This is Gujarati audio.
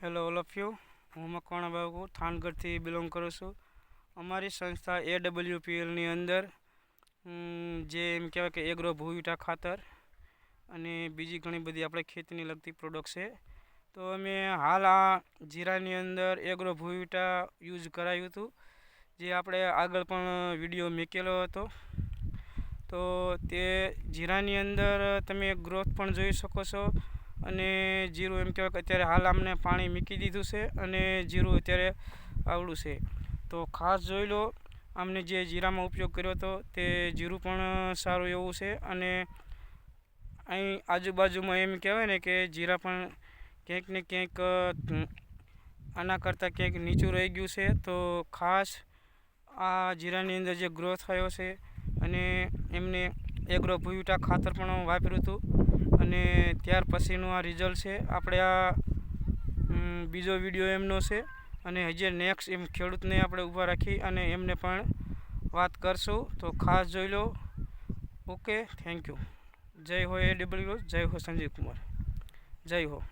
હેલો ઓલ ઓફ યુ, હું મકવાણા બાબુ થાનગઢથી બિલોંગ કરું છું. અમારી સંસ્થા AWPLની અંદર જે એમ કહેવાય કે એગ્રો ભૂવિટા ખાતર અને બીજી ઘણી બધી આપણે ખેતીને લગતી પ્રોડક્ટ છે. તો અમે હાલ આ જીરાની અંદર એગ્રો ભૂવિટા યુઝ કરાયું હતું, જે આપણે આગળ પણ વિડીયો મૂકેલો હતો. તો તે જીરાની અંદર તમે ગ્રોથ પણ જોઈ શકો છો. અને જીરું એમ કહેવાય કે અત્યારે હાલ અમને પાણી મૂકી દીધું છે અને જીરું અત્યારે આવડું છે. તો ખાસ જોઈ લો, અમને જે જીરામાં ઉપયોગ કર્યો હતો તે જીરું પણ સારું એવું છે. અને અહીં આજુબાજુમાં એમ કહેવાય ને કે જીરા પણ ક્યાંક ને ક્યાંક આના કરતાં ક્યાંક નીચું રહી ગયું છે. તો ખાસ આ જીરાની અંદર જે ગ્રોથ થયો છે અને એમને એગ્રો ભૂવિટા ખાતર પણ વાપર્યું હતું અને ત્યાર પછીનું આ રિઝલ્ટ છે. આપણે આ બીજો વિડીયો એમનો છે અને હજી નેક્સ્ટ એમ ખેડૂતને આપણે ઊભા રાખી અને એમને પણ વાત કરશું. તો ખાસ જોઈ લો. Okay, thank you. જય હો AWPL, જય હો સંજીવ કુમાર, જય હો.